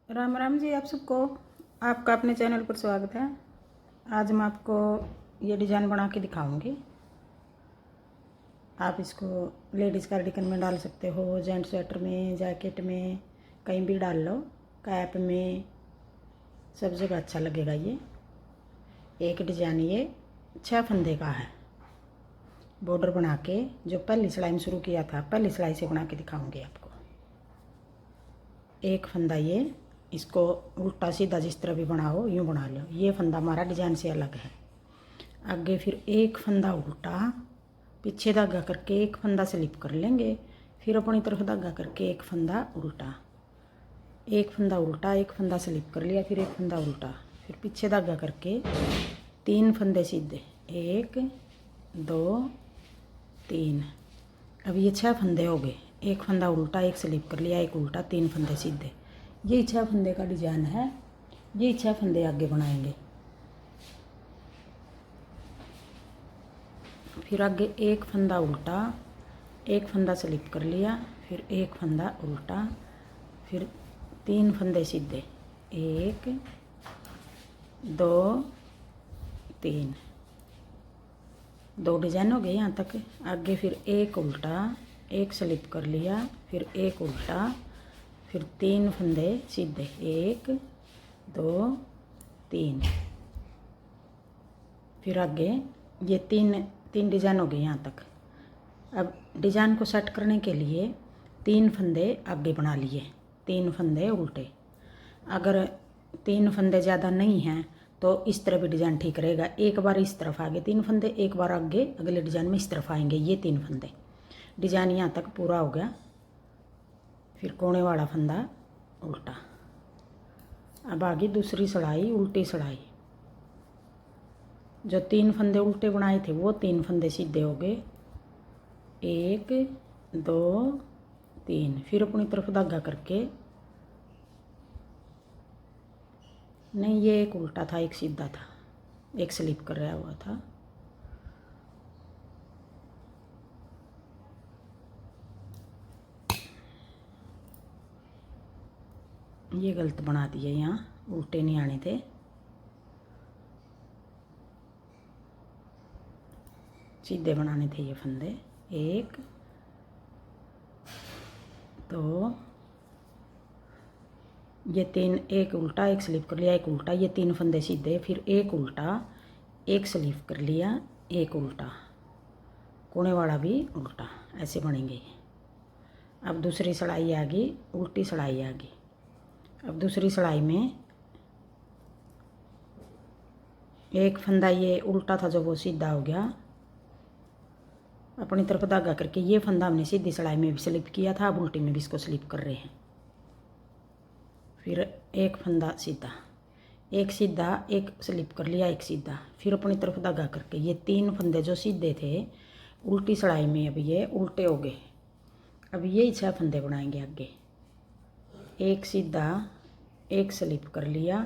राम राम जी, आप सबको आपका अपने चैनल पर स्वागत है। आज मैं आपको ये डिज़ाइन बना के दिखाऊंगी। आप इसको लेडीज़ कार्डिगन में डाल सकते हो, जेंट्स स्वेटर में, जैकेट में, कहीं भी डाल लो, कैप में, सब जगह अच्छा लगेगा। ये एक डिज़ाइन ये 6 फंदे का है। बॉर्डर बना के जो पहली सिलाई में शुरू किया था, पहली सिलाई से बना के दिखाऊंगी आपको। एक फंदा ये, इसको उल्टा सीधा जिस तरह भी बनाओ यूँ बना लो। ये फंदा हमारा डिजाइन से अलग है। आगे फिर एक फंदा उल्टा, पीछे धागा करके एक फंदा स्लिप कर लेंगे, फिर अपनी तरफ धागा करके एक फंदा उल्टा, एक फंदा उल्टा, एक फंदा स्लिप कर लिया, फिर एक फंदा उल्टा, फिर पीछे धागा करके 3 फंदे सीधे, 1 2 3। अब ये 6 फंदे हो गए। एक फंदा उल्टा, एक स्लिप कर लिया, एक उल्टा, 3 फंदे सीधे। यही 6 फंदे का डिजाइन है। यही 6 फंदे आगे बनाएंगे। फिर आगे एक फंदा उल्टा, एक फंदा स्लिप कर लिया, फिर एक फंदा उल्टा, फिर 3 फंदे सीधे, 1 2 3। 2 डिजाइन हो गए यहाँ तक। आगे फिर एक उल्टा, एक स्लिप कर लिया, फिर एक उल्टा, फिर 3 फंदे सीधे, 1 2 3। फिर आगे ये तीन डिजाइन हो गए यहाँ तक। अब डिजाइन को सेट करने के लिए 3 फंदे आगे बना लिए, 3 फंदे उल्टे। अगर 3 फंदे ज़्यादा नहीं हैं तो इस तरह भी डिजाइन ठीक रहेगा। एक बार इस तरफ आगे 3 फंदे, एक बार आगे अगले डिजाइन में इस तरफ आएंगे ये 3 फंदे। डिजाइन यहाँ तक पूरा हो गया। फिर कोने वाला फंदा उल्टा। अब आगे दूसरी सिलाई, उल्टी सिलाई। जो 3 फंदे उल्टे बनाए थे वो 3 फंदे सीधे हो गए, 1 2 3। फिर अपनी तरफ धागा करके, नहीं ये एक उल्टा था, एक सीधा था, एक स्लिप कर रहा हुआ था। ये गलत बना दिया, यहाँ उल्टे नहीं आने थे। सीधे बनाने थे ये फंदे। 1 2, ये 3, एक उल्टा, एक स्लिप कर लिया, एक उल्टा, ये 3 फंदे सीधे, फिर एक उल्टा, एक स्लिप कर लिया, एक उल्टा, कोने वाला भी उल्टा। ऐसे बनेंगे। अब दूसरी सिलाई आ गई, उल्टी सिलाई आ गई। अब दूसरी सिलाई में एक फंदा ये उल्टा था जो वो सीधा हो गया। अपनी तरफ धागा करके ये फंदा हमने सीधी सिलाई में भी स्लिप किया था, अब उल्टी में भी इसको स्लिप कर रहे हैं। फिर एक फंदा सीधा, एक सीधा, एक स्लिप कर लिया, एक सीधा, फिर अपनी तरफ धागा करके ये 3 फंदे जो सीधे थे उल्टी सिलाई में अब ये उल्टे हो गए। अब यही 6 फंदे बनाएंगे आगे। एक सीधा, एक स्लिप कर लिया,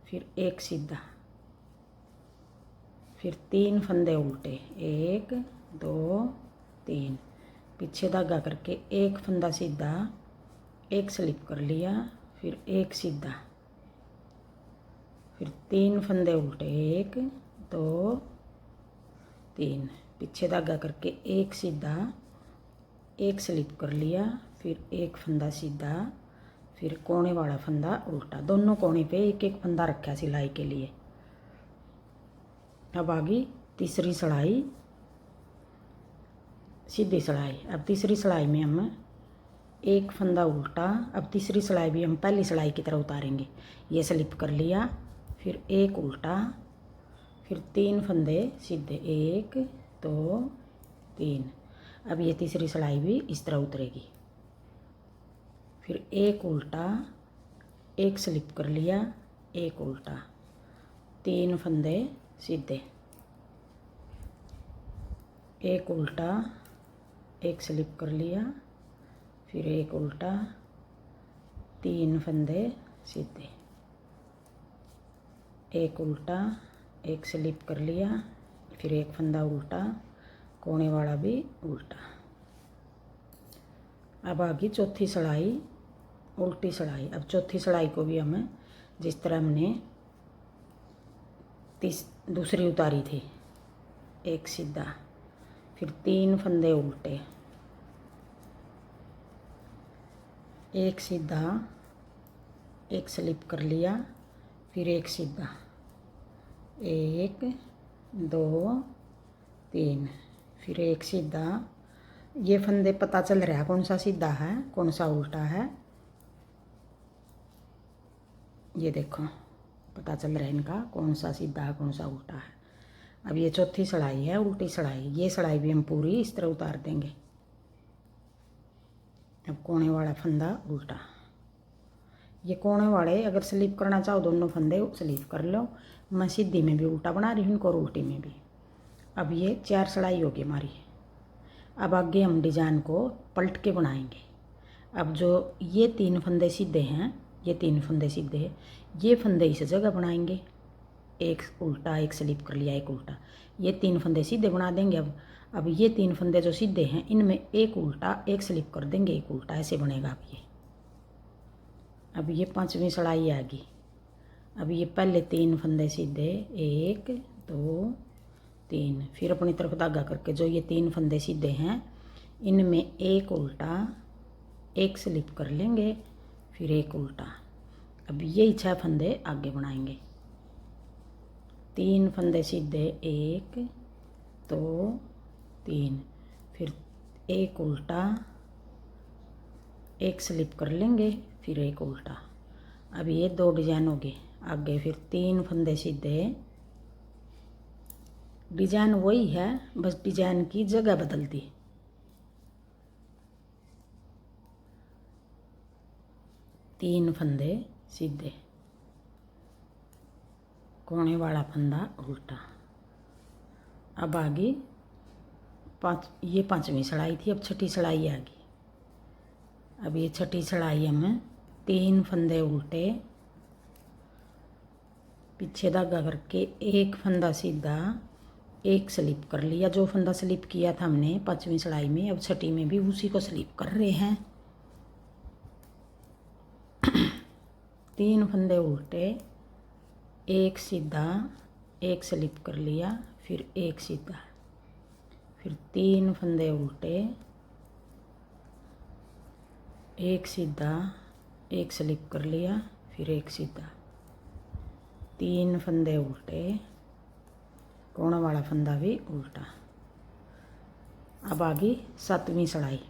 फिर एक सीधा, फिर 3 फंदे उल्टे, 1 2 3। पीछे धागा करके एक फंदा सीधा, एक स्लिप कर लिया, फिर एक सीधा, फिर 3 फंदे उल्टे, 1 2 3। पीछे धागा करके एक सीधा, एक स्लिप कर लिया, फिर एक फंदा सीधा, फिर कोने वाला फंदा उल्टा। दोनों कोने पे एक एक फंदा रखा सिलाई के लिए। अब आगे तीसरी सिलाई, सीधी सिलाई। अब तीसरी सिलाई में हम एक फंदा उल्टा, अब तीसरी सिलाई भी हम पहली सिलाई की तरह उतारेंगे। ये स्लिप कर लिया, फिर एक उल्टा, फिर 3 फंदे सीधे, 1 2 3। अब ये तीसरी सिलाई भी इस तरह उतरेगी। फिर एक उल्टा, एक स्लिप कर लिया, एक उल्टा, 3 फंदे सीधे, एक उल्टा, एक स्लिप कर लिया, फिर एक उल्टा, 3 फंदे सीधे, एक उल्टा, एक स्लिप कर लिया, फिर एक फंदा उल्टा, कोने वाला भी उल्टा। अब आगे चौथी सिलाई, उल्टी सिलाई। अब चौथी सिलाई को भी हमें जिस तरह हमने दूसरी उतारी थी, एक सीधा, फिर 3 फंदे उल्टे, एक सीधा, एक स्लिप कर लिया, फिर एक सीधा, 1 2 3, फिर एक सीधा। ये फंदे पता चल रहा है कौन सा सीधा है कौन सा उल्टा है, ये देखो पता चल रहा है इनका कौन सा सीधा है कौन सा उल्टा है। अब ये चौथी सिलाई है उल्टी सिलाई, ये सिलाई भी हम पूरी इस तरह उतार देंगे। अब कोने वाला फंदा उल्टा, ये कोने वाले अगर स्लिप करना चाहो दोनों फंदे स्लिप कर लो। मैं सीधी में भी उल्टा बना रही हूँ और उल्टी में भी। अब ये 4 सिलाई होगी हमारी। अब आगे हम डिजाइन को पलट के बनाएंगे। अब जो ये 3 फंदे सीधे हैं, ये 3 फंदे सीधे हैं, ये फंदे इस जगह बनाएंगे, एक उल्टा एक स्लिप कर लिया एक उल्टा, ये 3 फंदे सीधे बना देंगे। अब ये 3 फंदे जो सीधे हैं इनमें एक उल्टा एक स्लिप कर देंगे, एक उल्टा, ऐसे बनेगा। अब ये 5वीं सिलाई आएगी। अब ये पहले 3 फंदे सीधे, 1 2 3, फिर अपनी तरफ धागा करके जो ये 3 फंदे सीधे हैं इनमें एक उल्टा एक स्लिप कर लेंगे, फिर एक उल्टा। अब यही 6 फंदे आगे बनाएंगे। 3 फंदे सीधे, 1 2 3, फिर एक उल्टा एक स्लिप कर लेंगे, फिर एक उल्टा। अब ये 2 डिजाइन हो गए आगे। फिर 3 फंदे सीधे, डिजाइन वही है बस डिजाइन की जगह बदल दी। 3 फंदे सीधे, कोने वाला फंदा उल्टा। अब आगे ये 5वीं सिलाई थी, अब छठी सिलाई आ गई। अब ये छठी सिलाई में 3 फंदे उल्टे, पीछे धागा करके एक फंदा सीधा एक स्लिप कर लिया। जो फंदा स्लिप किया था हमने 5वीं सिलाई में, अब छठी में भी उसी को स्लिप कर रहे हैं। 3 फंदे उल्टे, एक सीधा एक स्लिप कर लिया, फिर एक सीधा, फिर 3 फंदे उल्टे, एक सीधा एक स्लिप कर लिया, फिर एक सीधा, 3 फंदे उल्टे, कोना वाला फंदा भी उल्टा। अब आगे 7वीं सिलाई।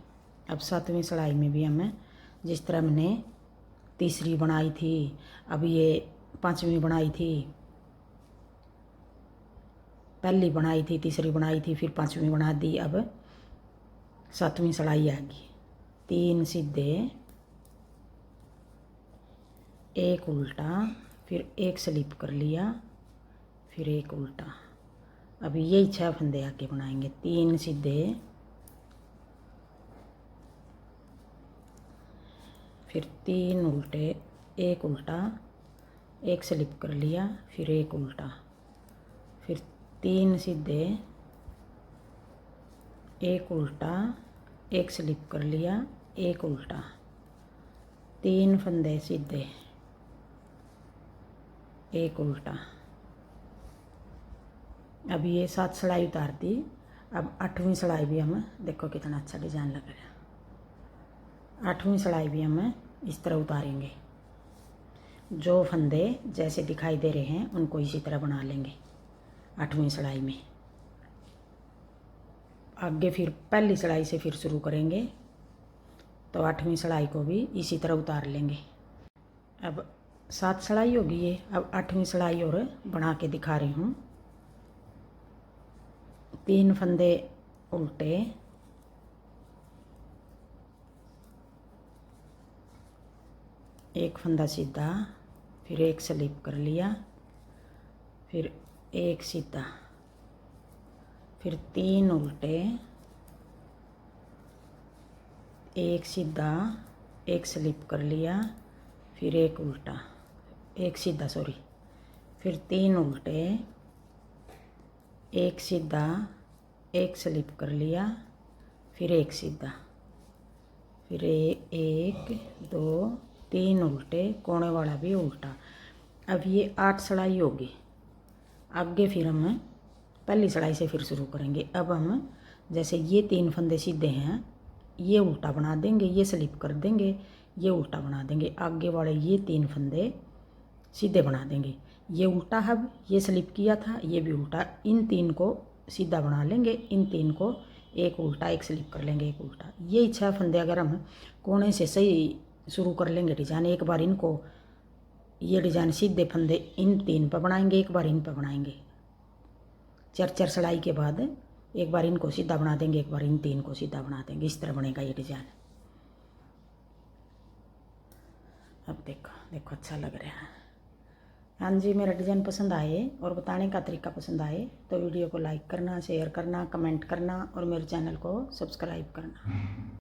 अब 7वीं सिलाई में भी हमें जिस तरह हमने तीसरी बनाई थी, अब ये 5वीं बनाई थी, पहली बनाई थी, तीसरी बनाई थी, फिर 5वीं बना दी। अब 7वीं सिलाई आ गई। 3 सीधे, एक उल्टा, फिर एक स्लिप कर लिया, फिर एक उल्टा। अब यही 6 फंदे आगे बनाएंगे। 3 सीधे, फिर 3 उल्टे, एक उल्टा, एक स्लिप कर लिया, फिर एक उल्टा, फिर 3 सीधे, एक उल्टा, एक स्लिप कर लिया, एक उल्टा, 3 फंदे सीधे, एक उल्टा। अब ये 7 सिलाई उतार दी। अब 8वीं सिलाई भी हमें देखो कितना अच्छा डिजाइन लग रहा है। 8वीं सिलाई भी हमें इस तरह उतारेंगे। जो फंदे जैसे दिखाई दे रहे हैं उनको इसी तरह बना लेंगे 8वीं सिलाई में। आगे फिर पहली सिलाई से फिर शुरू करेंगे, तो 8वीं सिलाई को भी इसी तरह उतार लेंगे। अब 7 सिलाई होगी ये। अब 8वीं सिलाई और बना के दिखा रही हूँ। 3 फंदे उल्टे, एक फंदा सीधा, फिर एक स्लिप कर लिया, फिर एक सीधा, फिर 3 उल्टे, एक सीधा, एक स्लिप कर लिया, फिर एक उल्टा, एक सीधा सॉरी, फिर 3 उल्टे, एक सीधा, एक स्लिप कर लिया, फिर एक सीधा, फिर 1 2 3 उल्टे, कोने वाला भी उल्टा। अब ये 8 सिलाई होगी। आगे फिर हम पहली सिलाई से फिर शुरू करेंगे। अब हम जैसे ये 3 फंदे सीधे हैं, ये उल्टा बना देंगे, ये स्लिप कर देंगे, ये उल्टा बना देंगे। आगे वाले ये 3 फंदे सीधे बना देंगे। ये उल्टा है, ये स्लिप किया था, ये भी उल्टा। इन 3 को सीधा बना लेंगे, इन 3 को एक उल्टा एक स्लिप कर लेंगे, एक उल्टा। ये 6 फंदे अगर हम कोने से सही शुरू कर लेंगे डिजाइन, एक बार इनको ये डिजाइन सीधे फंदे इन 3 पर बनाएंगे, एक बार इन पर बनाएंगे। 4 सिलाई के बाद एक बार इनको सीधा बना देंगे, एक बार इन 3 को सीधा बना देंगे। इस तरह बनेगा ये डिजाइन। अब देखो अच्छा लग रहा है। हाँ जी, मेरा डिज़ाइन पसंद आए और बताने का तरीका पसंद आए तो वीडियो को लाइक करना, शेयर करना, कमेंट करना और मेरे चैनल को सब्सक्राइब करना।